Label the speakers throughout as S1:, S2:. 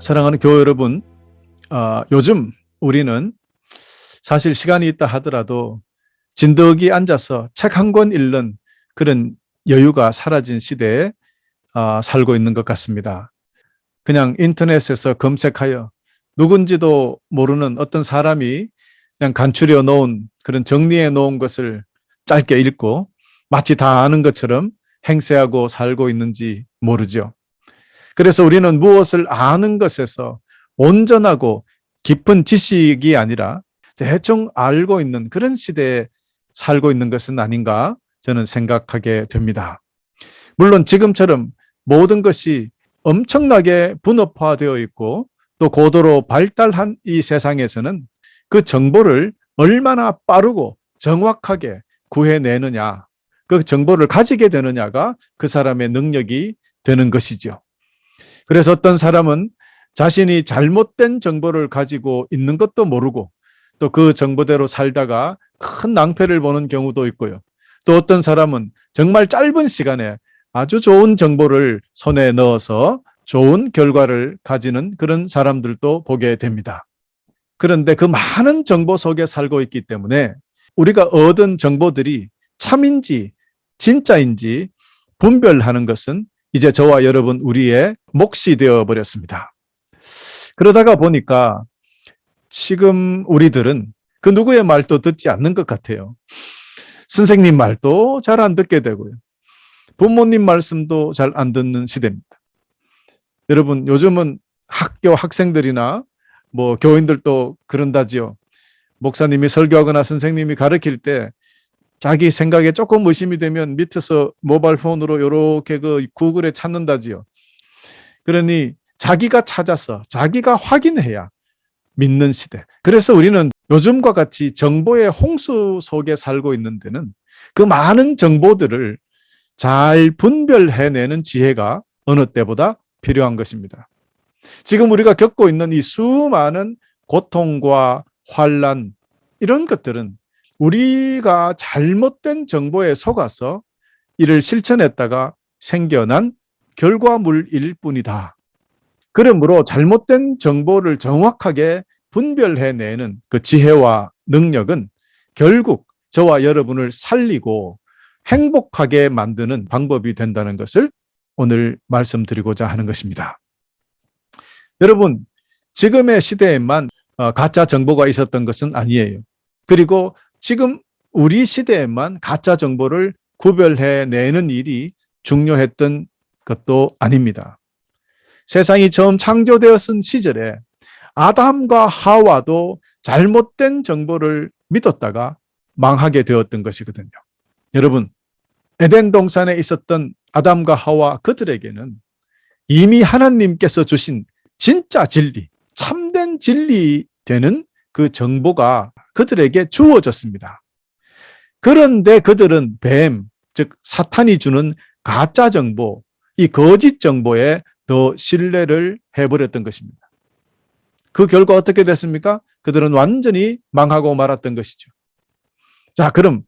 S1: 사랑하는 교회 여러분, 요즘 우리는 사실 시간이 있다 하더라도 진덕이 앉아서 책 한 권 읽는 그런 여유가 사라진 시대에 살고 있는 것 같습니다. 그냥 인터넷에서 검색하여 누군지도 모르는 어떤 사람이 그냥 간추려 놓은 그런 정리해 놓은 것을 짧게 읽고 마치 다 아는 것처럼 행세하고 살고 있는지 모르죠. 그래서 우리는 무엇을 아는 것에서 온전하고 깊은 지식이 아니라 대충 알고 있는 그런 시대에 살고 있는 것은 아닌가 저는 생각하게 됩니다. 물론 지금처럼 모든 것이 엄청나게 분업화되어 있고 또 고도로 발달한 이 세상에서는 그 정보를 얼마나 빠르고 정확하게 구해내느냐, 그 정보를 가지게 되느냐가 그 사람의 능력이 되는 것이죠. 그래서 어떤 사람은 자신이 잘못된 정보를 가지고 있는 것도 모르고 또 그 정보대로 살다가 큰 낭패를 보는 경우도 있고요. 또 어떤 사람은 정말 짧은 시간에 아주 좋은 정보를 손에 넣어서 좋은 결과를 가지는 그런 사람들도 보게 됩니다. 그런데 그 많은 정보 속에 살고 있기 때문에 우리가 얻은 정보들이 참인지 진짜인지 분별하는 것은 이제 저와 여러분 우리의 몫이 되어버렸습니다. 그러다가 보니까 지금 우리들은 그 누구의 말도 듣지 않는 것 같아요. 선생님 말도 잘 안 듣게 되고요. 부모님 말씀도 잘 안 듣는 시대입니다. 여러분 요즘은 학교 학생들이나 뭐 교인들도 그런다지요. 목사님이 설교하거나 선생님이 가르칠 때 자기 생각에 조금 의심이 되면 밑에서 모바일 폰으로 이렇게 그 구글에 찾는다지요. 그러니 자기가 찾아서 자기가 확인해야 믿는 시대. 그래서 우리는 요즘과 같이 정보의 홍수 속에 살고 있는 데는 그 많은 정보들을 잘 분별해내는 지혜가 어느 때보다 필요한 것입니다. 지금 우리가 겪고 있는 이 수많은 고통과 환난 이런 것들은 우리가 잘못된 정보에 속아서 이를 실천했다가 생겨난 결과물일 뿐이다. 그러므로 잘못된 정보를 정확하게 분별해내는 그 지혜와 능력은 결국 저와 여러분을 살리고 행복하게 만드는 방법이 된다는 것을 오늘 말씀드리고자 하는 것입니다. 여러분, 지금의 시대에만 가짜 정보가 있었던 것은 아니에요. 그리고 지금 우리 시대에만 가짜 정보를 구별해내는 일이 중요했던 것도 아닙니다. 세상이 처음 창조되었은 시절에 아담과 하와도 잘못된 정보를 믿었다가 망하게 되었던 것이거든요. 여러분, 에덴 동산에 있었던 아담과 하와 그들에게는 이미 하나님께서 주신 진짜 진리, 참된 진리 되는 그 정보가 그들에게 주어졌습니다. 그런데 그들은 뱀, 즉 사탄이 주는 가짜 정보, 이 거짓 정보에 더 신뢰를 해버렸던 것입니다. 그 결과 어떻게 됐습니까? 그들은 완전히 망하고 말았던 것이죠. 자, 그럼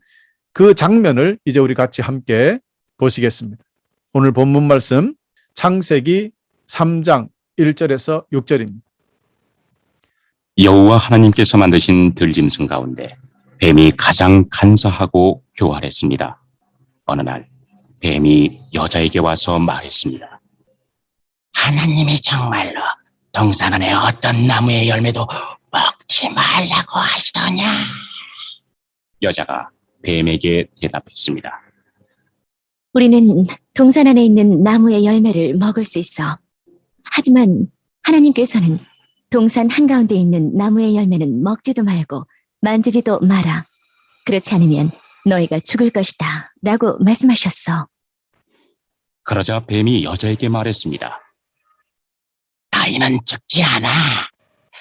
S1: 그 장면을 이제 우리 같이 함께 보시겠습니다. 오늘 본문 말씀 창세기 3장 1절에서 6절입니다.
S2: 여호와 하나님께서 만드신 들짐승 가운데 뱀이 가장 간사하고 교활했습니다. 어느 날 뱀이 여자에게 와서 말했습니다. 하나님이 정말로 동산 안의 어떤 나무의 열매도 먹지 말라고 하시더냐? 여자가 뱀에게 대답했습니다.
S3: 우리는 동산 안에 있는 나무의 열매를 먹을 수 있어. 하지만 하나님께서는 동산 한가운데 있는 나무의 열매는 먹지도 말고 만지지도 마라. 그렇지 않으면 너희가 죽을 것이다 라고 말씀하셨어.
S2: 그러자 뱀이 여자에게 말했습니다. 너희는 죽지 않아.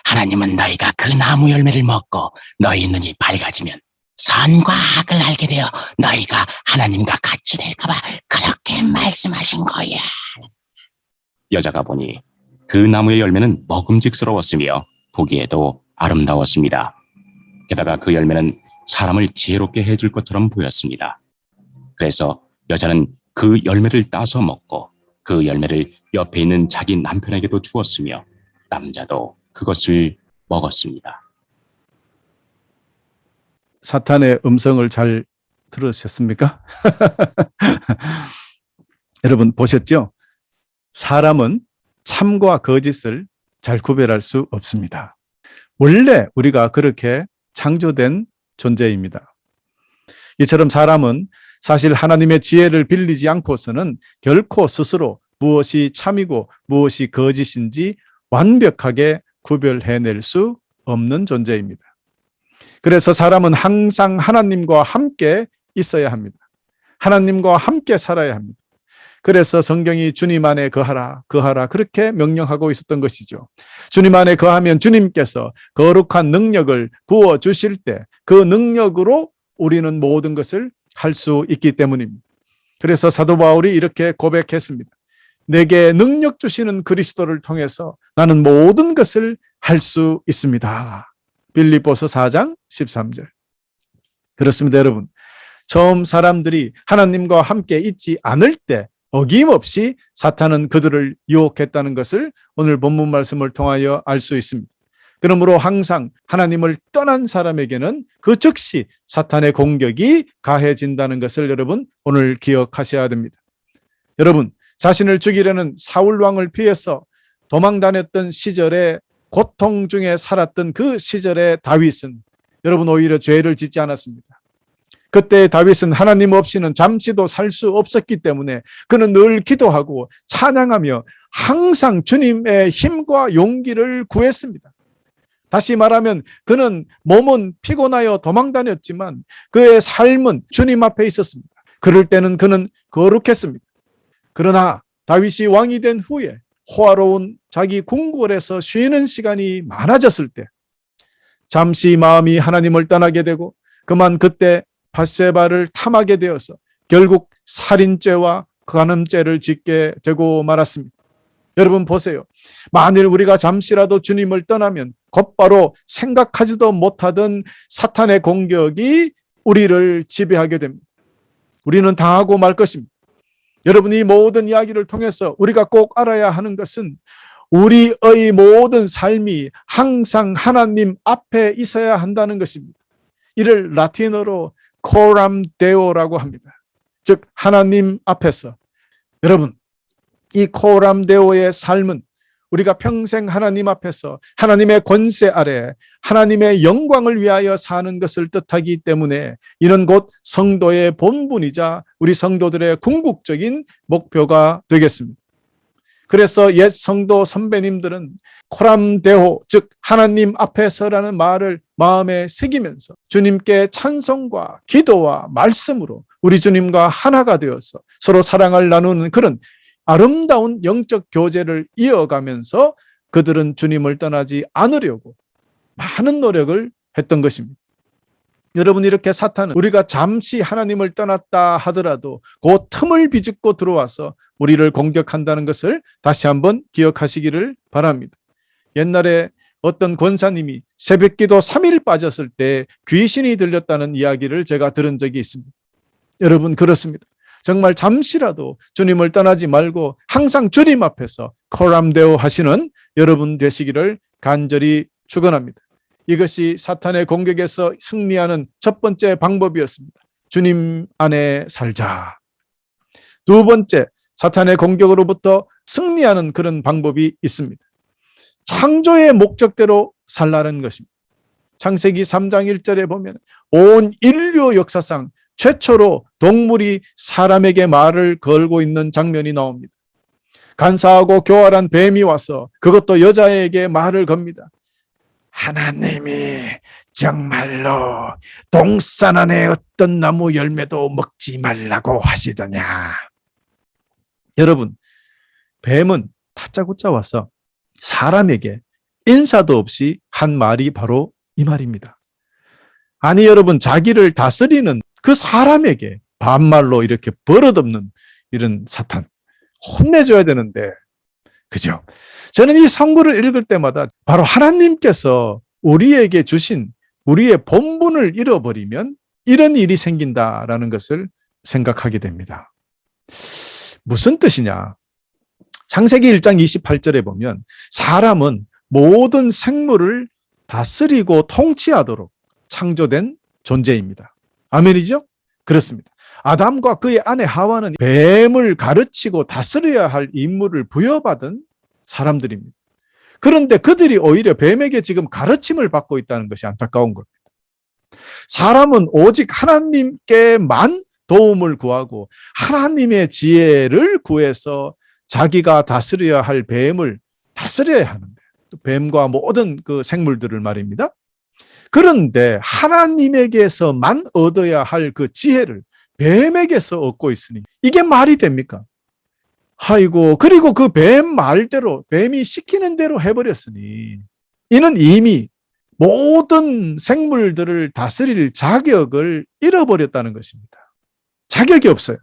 S2: 하나님은 너희가 그 나무 열매를 먹고 너희 눈이 밝아지면 선과 악을 알게 되어 너희가 하나님과 같이 될까 봐 그렇게 말씀하신 거야. 여자가 보니 그 나무의 열매는 먹음직스러웠으며 보기에도 아름다웠습니다. 게다가 그 열매는 사람을 지혜롭게 해줄 것처럼 보였습니다. 그래서 여자는 그 열매를 따서 먹고 그 열매를 옆에 있는 자기 남편에게도 주었으며 남자도 그것을 먹었습니다.
S1: 사탄의 음성을 잘 들으셨습니까? 여러분 보셨죠? 사람은 참과 거짓을 잘 구별할 수 없습니다. 원래 우리가 그렇게 창조된 존재입니다. 이처럼 사람은 사실 하나님의 지혜를 빌리지 않고서는 결코 스스로 무엇이 참이고 무엇이 거짓인지 완벽하게 구별해낼 수 없는 존재입니다. 그래서 사람은 항상 하나님과 함께 있어야 합니다. 하나님과 함께 살아야 합니다. 그래서 성경이 주님 안에 거하라, 거하라 그렇게 명령하고 있었던 것이죠. 주님 안에 거하면 주님께서 거룩한 능력을 부어주실 때 그 능력으로 우리는 모든 것을 할 수 있기 때문입니다. 그래서 사도 바울이 이렇게 고백했습니다. 내게 능력 주시는 그리스도를 통해서 나는 모든 것을 할 수 있습니다. 빌립보서 4장 13절. 그렇습니다, 여러분. 처음 사람들이 하나님과 함께 있지 않을 때 어김없이 사탄은 그들을 유혹했다는 것을 오늘 본문 말씀을 통하여 알 수 있습니다. 그러므로 항상 하나님을 떠난 사람에게는 그 즉시 사탄의 공격이 가해진다는 것을 여러분 오늘 기억하셔야 됩니다. 여러분, 자신을 죽이려는 사울 왕을 피해서 도망 다녔던 시절에 고통 중에 살았던 그 시절의 다윗은 여러분 오히려 죄를 짓지 않았습니다. 그때 다윗은 하나님 없이는 잠시도 살 수 없었기 때문에 그는 늘 기도하고 찬양하며 항상 주님의 힘과 용기를 구했습니다. 다시 말하면 그는 몸은 피곤하여 도망 다녔지만 그의 삶은 주님 앞에 있었습니다. 그럴 때는 그는 거룩했습니다. 그러나 다윗이 왕이 된 후에 호화로운 자기 궁궐에서 쉬는 시간이 많아졌을 때 잠시 마음이 하나님을 떠나게 되고 그만 그때 밧세바를 탐하게 되어서 결국 살인죄와 간음죄를 짓게 되고 말았습니다. 여러분 보세요. 만일 우리가 잠시라도 주님을 떠나면 곧바로 생각하지도 못하던 사탄의 공격이 우리를 지배하게 됩니다. 우리는 당하고 말 것입니다. 여러분 이 모든 이야기를 통해서 우리가 꼭 알아야 하는 것은 우리의 모든 삶이 항상 하나님 앞에 있어야 한다는 것입니다. 이를 라틴어로 코람 데오라고 합니다. 즉 하나님 앞에서. 여러분 이 코람 데오의 삶은 우리가 평생 하나님 앞에서 하나님의 권세 아래 하나님의 영광을 위하여 사는 것을 뜻하기 때문에 이는 곧 성도의 본분이자 우리 성도들의 궁극적인 목표가 되겠습니다. 그래서 옛 성도 선배님들은 코람데오 즉 하나님 앞에서라는 말을 마음에 새기면서 주님께 찬송과 기도와 말씀으로 우리 주님과 하나가 되어서 서로 사랑을 나누는 그런 아름다운 영적 교제를 이어가면서 그들은 주님을 떠나지 않으려고 많은 노력을 했던 것입니다. 여러분 이렇게 사탄은 우리가 잠시 하나님을 떠났다 하더라도 그 틈을 비집고 들어와서 우리를 공격한다는 것을 다시 한번 기억하시기를 바랍니다. 옛날에 어떤 권사님이 새벽기도 3일 빠졌을 때 귀신이 들렸다는 이야기를 제가 들은 적이 있습니다. 여러분 그렇습니다. 정말 잠시라도 주님을 떠나지 말고 항상 주님 앞에서 코람데오 하시는 여러분 되시기를 간절히 축원합니다. 이것이 사탄의 공격에서 승리하는 첫 번째 방법이었습니다. 주님 안에 살자. 두 번째, 사탄의 공격으로부터 승리하는 그런 방법이 있습니다. 창조의 목적대로 살라는 것입니다. 창세기 3장 1절에 보면 온 인류 역사상 최초로 동물이 사람에게 말을 걸고 있는 장면이 나옵니다. 간사하고 교활한 뱀이 와서 그것도 여자에게 말을 겁니다. 하나님이 정말로 동산 안에 어떤 나무 열매도 먹지 말라고 하시더냐. 여러분, 뱀은 다짜고짜 와서 사람에게 인사도 없이 한 말이 바로 이 말입니다. 아니 여러분, 자기를 다스리는 그 사람에게 반말로 이렇게 버릇없는 이런 사탄 혼내줘야 되는데, 그죠? 저는 이 성구를 읽을 때마다 바로 하나님께서 우리에게 주신 우리의 본분을 잃어버리면 이런 일이 생긴다라는 것을 생각하게 됩니다. 무슨 뜻이냐? 창세기 1장 28절에 보면 사람은 모든 생물을 다스리고 통치하도록 창조된 존재입니다. 아멘이죠? 그렇습니다. 아담과 그의 아내 하와는 뱀을 가르치고 다스려야 할 임무를 부여받은 사람들입니다. 그런데 그들이 오히려 뱀에게 지금 가르침을 받고 있다는 것이 안타까운 겁니다. 사람은 오직 하나님께만 도움을 구하고 하나님의 지혜를 구해서 자기가 다스려야 할 뱀을 다스려야 하는데, 또 뱀과 모든 그 생물들을 말입니다. 그런데 하나님에게서만 얻어야 할 그 지혜를 뱀에게서 얻고 있으니 이게 말이 됩니까? 아이고, 그리고 그 뱀 말대로, 뱀이 시키는 대로 해버렸으니 이는 이미 모든 생물들을 다스릴 자격을 잃어버렸다는 것입니다. 자격이 없어요.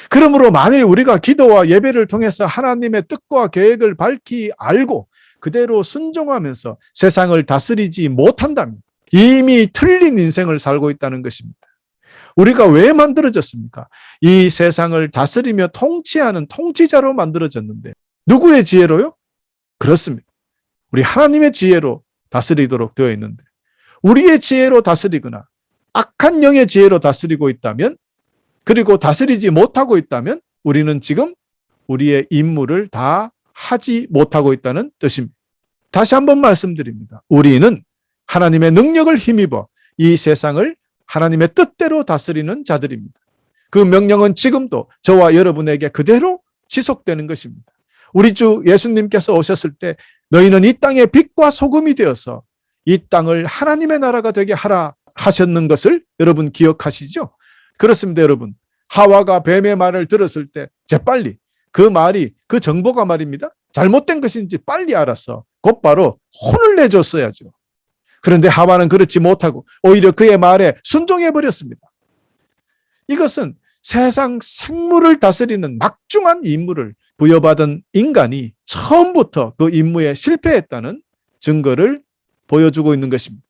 S1: 그러므로 만일 우리가 기도와 예배를 통해서 하나님의 뜻과 계획을 밝히 알고 그대로 순종하면서 세상을 다스리지 못한다면 이미 틀린 인생을 살고 있다는 것입니다. 우리가 왜 만들어졌습니까? 이 세상을 다스리며 통치하는 통치자로 만들어졌는데 누구의 지혜로요? 그렇습니다. 우리 하나님의 지혜로 다스리도록 되어 있는데 우리의 지혜로 다스리거나 악한 영의 지혜로 다스리고 있다면, 그리고 다스리지 못하고 있다면 우리는 지금 우리의 임무를 다 하지 못하고 있다는 뜻입니다. 다시 한번 말씀드립니다. 우리는 하나님의 능력을 힘입어 이 세상을 하나님의 뜻대로 다스리는 자들입니다. 그 명령은 지금도 저와 여러분에게 그대로 지속되는 것입니다. 우리 주 예수님께서 오셨을 때 너희는 이 땅의 빛과 소금이 되어서 이 땅을 하나님의 나라가 되게 하라 하셨는 것을 여러분 기억하시죠? 그렇습니다, 여러분. 하와가 뱀의 말을 들었을 때 재빨리 그 말이, 그 정보가 말입니다, 잘못된 것인지 빨리 알아서 곧바로 혼을 내줬어야죠. 그런데 하와는 그렇지 못하고 오히려 그의 말에 순종해버렸습니다. 이것은 세상 생물을 다스리는 막중한 임무를 부여받은 인간이 처음부터 그 임무에 실패했다는 증거를 보여주고 있는 것입니다.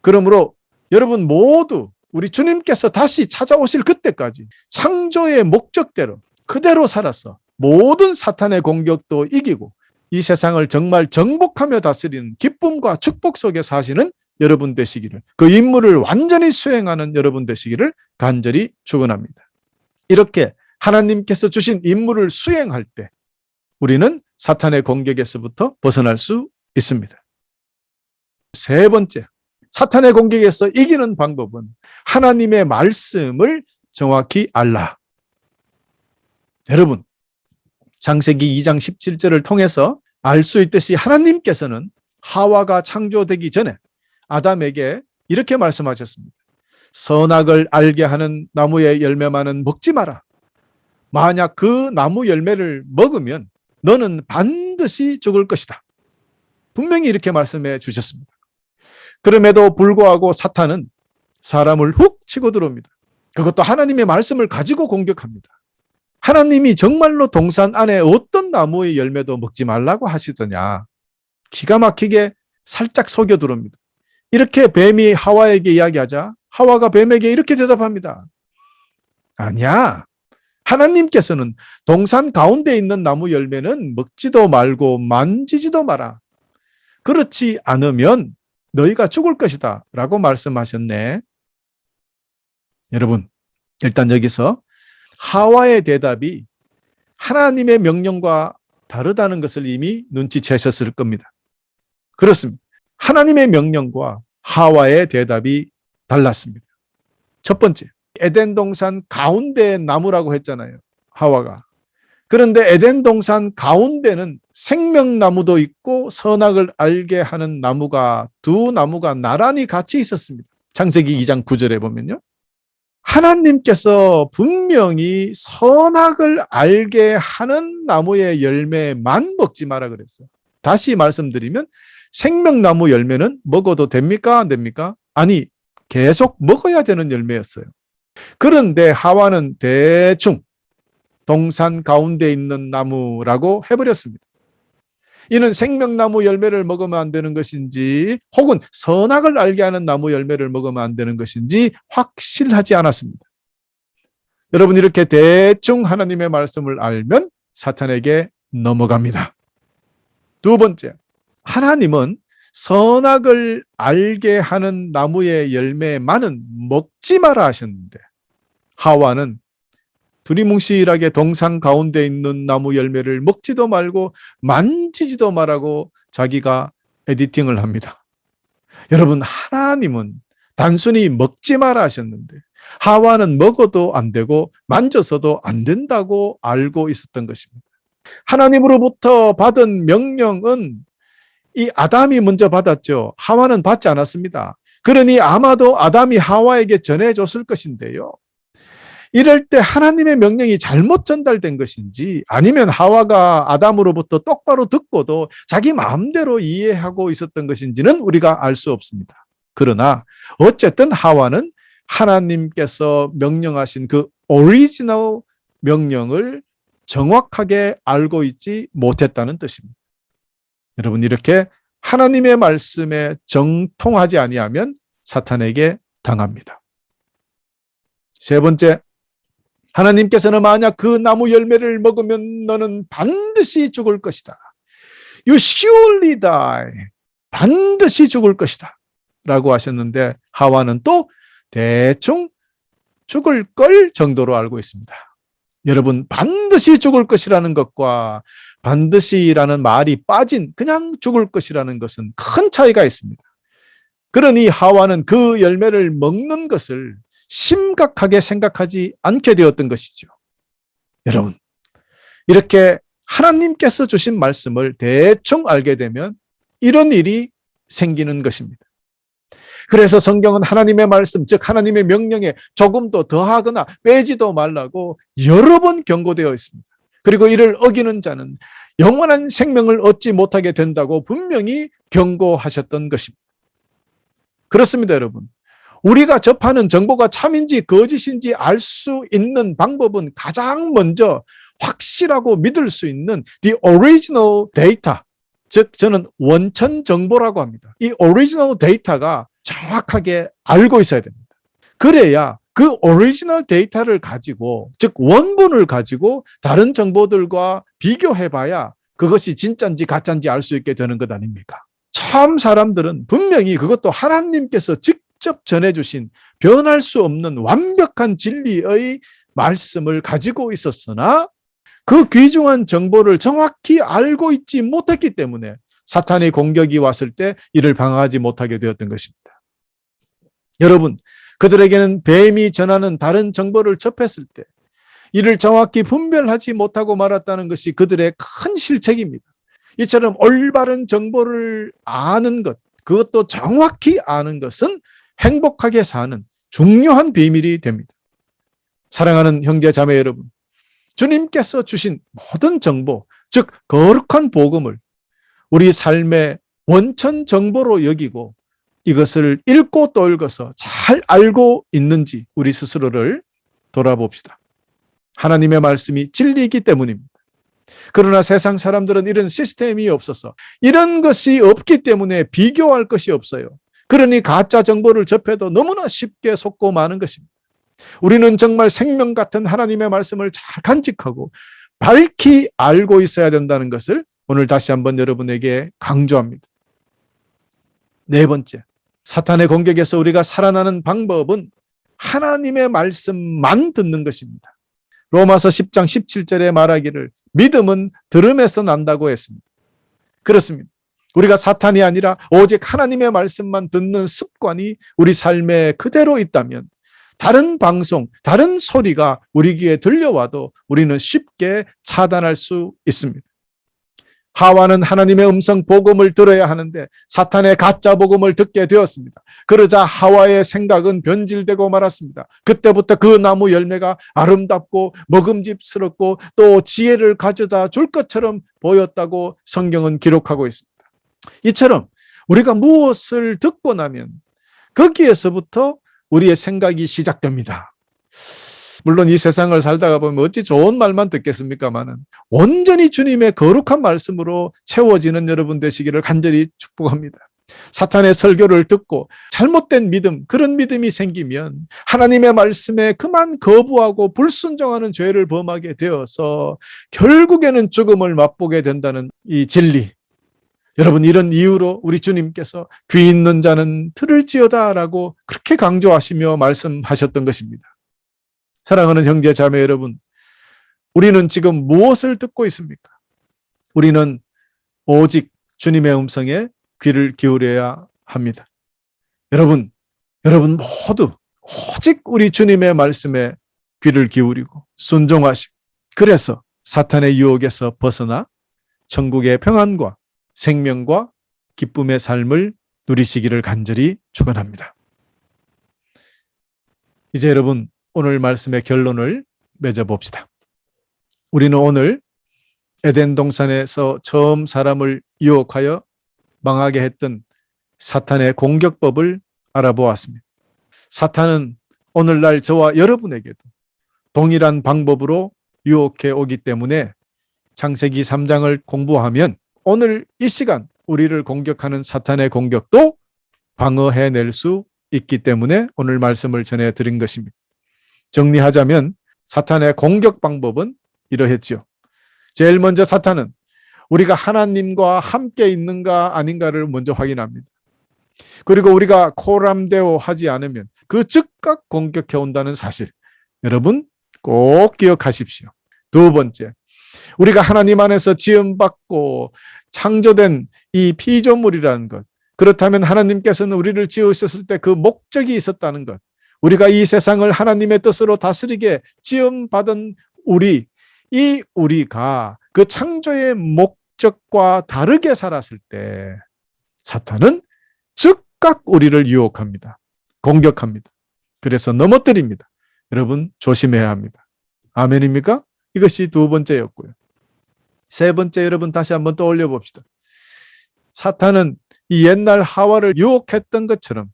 S1: 그러므로 여러분 모두 우리 주님께서 다시 찾아오실 그때까지 창조의 목적대로 그대로 살아서 모든 사탄의 공격도 이기고 이 세상을 정말 정복하며 다스리는 기쁨과 축복 속에 사시는 여러분 되시기를, 그 임무를 완전히 수행하는 여러분 되시기를 간절히 축원합니다. 이렇게 하나님께서 주신 임무를 수행할 때 우리는 사탄의 공격에서부터 벗어날 수 있습니다. 세 번째, 사탄의 공격에서 이기는 방법은 하나님의 말씀을 정확히 알라. 여러분, 창세기 2장 17절을 통해서 알 수 있듯이 하나님께서는 하와가 창조되기 전에 아담에게 이렇게 말씀하셨습니다. 선악을 알게 하는 나무의 열매만은 먹지 마라. 만약 그 나무 열매를 먹으면 너는 반드시 죽을 것이다. 분명히 이렇게 말씀해 주셨습니다. 그럼에도 불구하고 사탄은 사람을 훅 치고 들어옵니다. 그것도 하나님의 말씀을 가지고 공격합니다. 하나님이 정말로 동산 안에 어떤 나무의 열매도 먹지 말라고 하시더냐. 기가 막히게 살짝 속여 들어옵니다. 이렇게 뱀이 하와에게 이야기하자 하와가 뱀에게 이렇게 대답합니다. 아니야. 하나님께서는 동산 가운데 있는 나무 열매는 먹지도 말고 만지지도 마라. 그렇지 않으면 너희가 죽을 것이다 라고 말씀하셨네. 여러분, 일단 여기서 하와의 대답이 하나님의 명령과 다르다는 것을 이미 눈치채셨을 겁니다. 그렇습니다. 하나님의 명령과 하와의 대답이 달랐습니다. 첫 번째, 에덴 동산 가운데 나무라고 했잖아요, 하와가. 그런데 에덴 동산 가운데는 생명나무도 있고 선악을 알게 하는 나무가, 두 나무가 나란히 같이 있었습니다. 창세기 2장 9절에 보면요. 하나님께서 분명히 선악을 알게 하는 나무의 열매만 먹지 마라 그랬어요. 다시 말씀드리면 생명나무 열매는 먹어도 됩니까? 안 됩니까? 아니, 계속 먹어야 되는 열매였어요. 그런데 하와는 대충 동산 가운데 있는 나무라고 해버렸습니다. 이는 생명나무 열매를 먹으면 안 되는 것인지 혹은 선악을 알게 하는 나무 열매를 먹으면 안 되는 것인지 확실하지 않았습니다. 여러분, 이렇게 대충 하나님의 말씀을 알면 사탄에게 넘어갑니다. 두 번째, 하나님은 선악을 알게 하는 나무의 열매만은 먹지 마라 하셨는데 하와는 두리뭉실하게 동상 가운데 있는 나무 열매를 먹지도 말고 만지지도 말라고 자기가 에디팅을 합니다. 여러분, 하나님은 단순히 먹지 마라 하셨는데 하와는 먹어도 안 되고 만져서도 안 된다고 알고 있었던 것입니다. 하나님으로부터 받은 명령은 이 아담이 먼저 받았죠. 하와는 받지 않았습니다. 그러니 아마도 아담이 하와에게 전해줬을 것인데요. 이럴 때 하나님의 명령이 잘못 전달된 것인지 아니면 하와가 아담으로부터 똑바로 듣고도 자기 마음대로 이해하고 있었던 것인지는 우리가 알 수 없습니다. 그러나 어쨌든 하와는 하나님께서 명령하신 그 오리지널 명령을 정확하게 알고 있지 못했다는 뜻입니다. 여러분, 이렇게 하나님의 말씀에 정통하지 아니하면 사탄에게 당합니다. 세 번째, 하나님께서는 만약 그 나무 열매를 먹으면 너는 반드시 죽을 것이다. You surely die. 반드시 죽을 것이다. 라고 하셨는데 하와는 또 대충 죽을 걸 정도로 알고 있습니다. 여러분, 반드시 죽을 것이라는 것과 반드시라는 말이 빠진 그냥 죽을 것이라는 것은 큰 차이가 있습니다. 그러니 하와는 그 열매를 먹는 것을 심각하게 생각하지 않게 되었던 것이죠. 여러분, 이렇게 하나님께서 주신 말씀을 대충 알게 되면 이런 일이 생기는 것입니다. 그래서 성경은 하나님의 말씀, 즉 하나님의 명령에 조금도 더하거나 빼지도 말라고 여러 번 경고되어 있습니다. 그리고 이를 어기는 자는 영원한 생명을 얻지 못하게 된다고 분명히 경고하셨던 것입니다. 그렇습니다, 여러분. 우리가 접하는 정보가 참인지 거짓인지 알 수 있는 방법은 가장 먼저 확실하고 믿을 수 있는 the original data, 즉 저는 원천 정보라고 합니다. 이 original data가 정확하게 알고 있어야 됩니다. 그래야 그 오리지널 데이터를 가지고, 즉 원본을 가지고 다른 정보들과 비교해봐야 그것이 진짜인지 가짜인지 알 수 있게 되는 것 아닙니까? 참 사람들은 분명히 그것도 하나님께서 직접 전해주신 변할 수 없는 완벽한 진리의 말씀을 가지고 있었으나 그 귀중한 정보를 정확히 알고 있지 못했기 때문에 사탄의 공격이 왔을 때 이를 방어하지 못하게 되었던 것입니다. 여러분, 그들에게는 뱀이 전하는 다른 정보를 접했을 때 이를 정확히 분별하지 못하고 말았다는 것이 그들의 큰 실책입니다. 이처럼 올바른 정보를 아는 것, 그것도 정확히 아는 것은 행복하게 사는 중요한 비밀이 됩니다. 사랑하는 형제 자매 여러분, 주님께서 주신 모든 정보, 즉 거룩한 복음을 우리 삶의 원천 정보로 여기고 이것을 읽고 또 읽어서 잘 알고 있는지 우리 스스로를 돌아봅시다. 하나님의 말씀이 진리이기 때문입니다. 그러나 세상 사람들은 이런 시스템이 없어서 이런 것이 없기 때문에 비교할 것이 없어요. 그러니 가짜 정보를 접해도 너무나 쉽게 속고 마는 것입니다. 우리는 정말 생명 같은 하나님의 말씀을 잘 간직하고 밝히 알고 있어야 된다는 것을 오늘 다시 한번 여러분에게 강조합니다. 네 번째, 사탄의 공격에서 우리가 살아나는 방법은 하나님의 말씀만 듣는 것입니다. 로마서 10장 17절에 말하기를 믿음은 들음에서 난다고 했습니다. 그렇습니다. 우리가 사탄이 아니라 오직 하나님의 말씀만 듣는 습관이 우리 삶에 그대로 있다면 다른 방송, 다른 소리가 우리 귀에 들려와도 우리는 쉽게 차단할 수 있습니다. 하와는 하나님의 음성 복음을 들어야 하는데 사탄의 가짜 복음을 듣게 되었습니다. 그러자 하와의 생각은 변질되고 말았습니다. 그때부터 그 나무 열매가 아름답고 먹음직스럽고 또 지혜를 가져다 줄 것처럼 보였다고 성경은 기록하고 있습니다. 이처럼 우리가 무엇을 듣고 나면 거기에서부터 우리의 생각이 시작됩니다. 물론 이 세상을 살다가 보면 어찌 좋은 말만 듣겠습니까마는 온전히 주님의 거룩한 말씀으로 채워지는 여러분 되시기를 간절히 축복합니다. 사탄의 설교를 듣고 잘못된 믿음, 그런 믿음이 생기면 하나님의 말씀에 그만 거부하고 불순종하는 죄를 범하게 되어서 결국에는 죽음을 맛보게 된다는 이 진리, 여러분, 이런 이유로 우리 주님께서 귀 있는 자는 들을지어다라고 그렇게 강조하시며 말씀하셨던 것입니다. 사랑하는 형제 자매 여러분, 우리는 지금 무엇을 듣고 있습니까? 우리는 오직 주님의 음성에 귀를 기울여야 합니다. 여러분 모두 오직 우리 주님의 말씀에 귀를 기울이고 순종하시고, 그래서 사탄의 유혹에서 벗어나 천국의 평안과 생명과 기쁨의 삶을 누리시기를 간절히 축원합니다. 이제 여러분, 오늘 말씀의 결론을 맺어봅시다. 우리는 오늘 에덴 동산에서 처음 사람을 유혹하여 망하게 했던 사탄의 공격법을 알아보았습니다. 사탄은 오늘날 저와 여러분에게도 동일한 방법으로 유혹해 오기 때문에 창세기 3장을 공부하면 오늘 이 시간 우리를 공격하는 사탄의 공격도 방어해낼 수 있기 때문에 오늘 말씀을 전해드린 것입니다. 정리하자면 사탄의 공격 방법은 이러했죠. 제일 먼저 사탄은 우리가 하나님과 함께 있는가 아닌가를 먼저 확인합니다. 그리고 우리가 코람데오 하지 않으면 그 즉각 공격해 온다는 사실, 여러분 꼭 기억하십시오. 두 번째, 우리가 하나님 안에서 지음받고 창조된 이 피조물이라는 것, 그렇다면 하나님께서는 우리를 지으셨을 때 그 목적이 있었다는 것, 우리가 이 세상을 하나님의 뜻으로 다스리게 지음받은 우리가 그 창조의 목적과 다르게 살았을 때 사탄은 즉각 우리를 유혹합니다. 공격합니다. 그래서 넘어뜨립니다. 여러분 조심해야 합니다. 아멘입니까? 이것이 두 번째였고요. 세 번째, 여러분 다시 한번 떠올려 봅시다. 사탄은 이 옛날 하와를 유혹했던 것처럼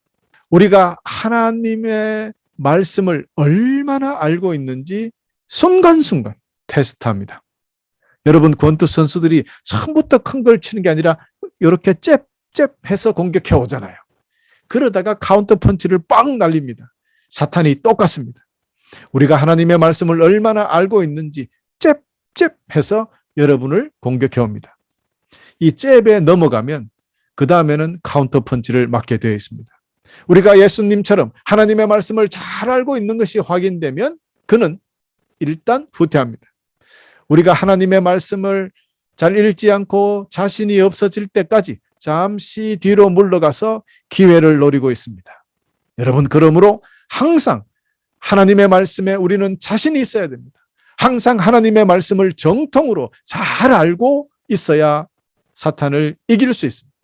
S1: 우리가 하나님의 말씀을 얼마나 알고 있는지 순간순간 테스트합니다. 여러분, 권투 선수들이 처음부터 큰 걸 치는 게 아니라 이렇게 잽잽해서 공격해 오잖아요. 그러다가 카운터 펀치를 빵 날립니다. 사탄이 똑같습니다. 우리가 하나님의 말씀을 얼마나 알고 있는지 잽잽해서 여러분을 공격해 옵니다. 이 잽에 넘어가면 그 다음에는 카운터 펀치를 맞게 되어 있습니다. 우리가 예수님처럼 하나님의 말씀을 잘 알고 있는 것이 확인되면 그는 일단 후퇴합니다. 우리가 하나님의 말씀을 잘 읽지 않고 자신이 없어질 때까지 잠시 뒤로 물러가서 기회를 노리고 있습니다. 여러분, 그러므로 항상 하나님의 말씀에 우리는 자신이 있어야 됩니다. 항상 하나님의 말씀을 정통으로 잘 알고 있어야 사탄을 이길 수 있습니다.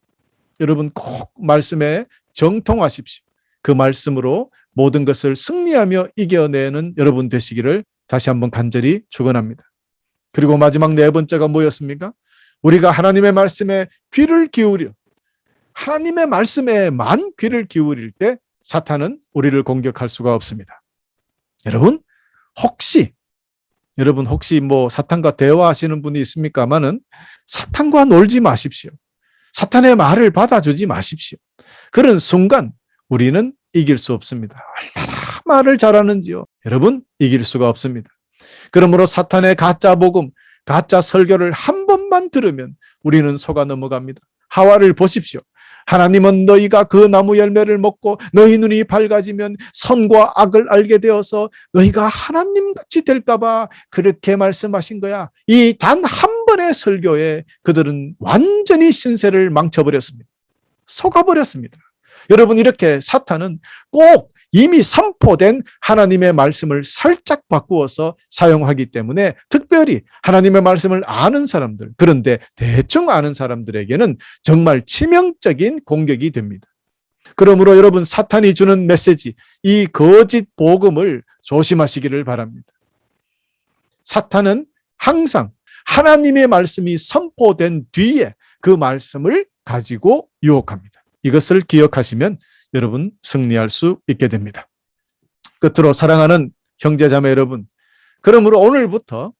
S1: 여러분 꼭 말씀에 정통하십시오. 그 말씀으로 모든 것을 승리하며 이겨내는 여러분 되시기를 다시 한번 간절히 축원합니다. 그리고 마지막 네 번째가 뭐였습니까? 우리가 하나님의 말씀에 귀를 기울여 하나님의 말씀에만 귀를 기울일 때 사탄은 우리를 공격할 수가 없습니다. 여러분 혹시 뭐 사탄과 대화하시는 분이 있습니까마는 사탄과 놀지 마십시오. 사탄의 말을 받아주지 마십시오. 그런 순간 우리는 이길 수 없습니다. 얼마나 말을 잘하는지요. 여러분 이길 수가 없습니다. 그러므로 사탄의 가짜 복음, 가짜 설교를 한 번만 들으면 우리는 속아 넘어갑니다. 하와를 보십시오. 하나님은 너희가 그 나무 열매를 먹고 너희 눈이 밝아지면 선과 악을 알게 되어서 너희가 하나님같이 될까 봐 그렇게 말씀하신 거야. 이 단 한 번의 설교에 그들은 완전히 신세를 망쳐버렸습니다. 속아버렸습니다. 여러분 이렇게 사탄은 꼭 이미 선포된 하나님의 말씀을 살짝 바꾸어서 사용하기 때문에 특별히 하나님의 말씀을 아는 사람들, 그런데 대충 아는 사람들에게는 정말 치명적인 공격이 됩니다. 그러므로 여러분 사탄이 주는 메시지, 이 거짓 복음을 조심하시기를 바랍니다. 사탄은 항상 하나님의 말씀이 선포된 뒤에 그 말씀을 가지고 유혹합니다. 이것을 기억하시면 여러분 승리할 수 있게 됩니다. 끝으로 사랑하는 형제자매 여러분, 그러므로 오늘부터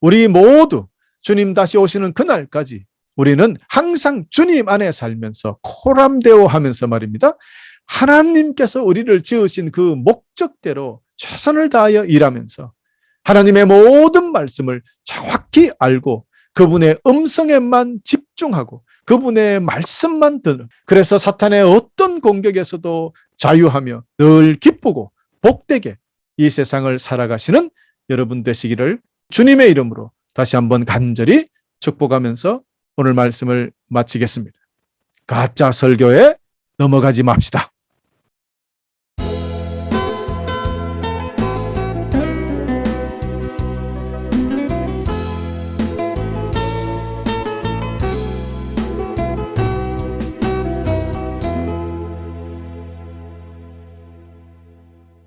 S1: 우리 모두 주님 다시 오시는 그날까지 우리는 항상 주님 안에 살면서 코람데오 하면서 말입니다. 하나님께서 우리를 지으신 그 목적대로 최선을 다하여 일하면서 하나님의 모든 말씀을 정확히 알고 그분의 음성에만 집중하고 그분의 말씀만 듣는, 그래서 사탄의 어떤 공격에서도 자유하며 늘 기쁘고 복되게 이 세상을 살아가시는 여러분 되시기를 주님의 이름으로 다시 한번 간절히 축복하면서 오늘 말씀을 마치겠습니다. 가짜 설교에 넘어가지 맙시다.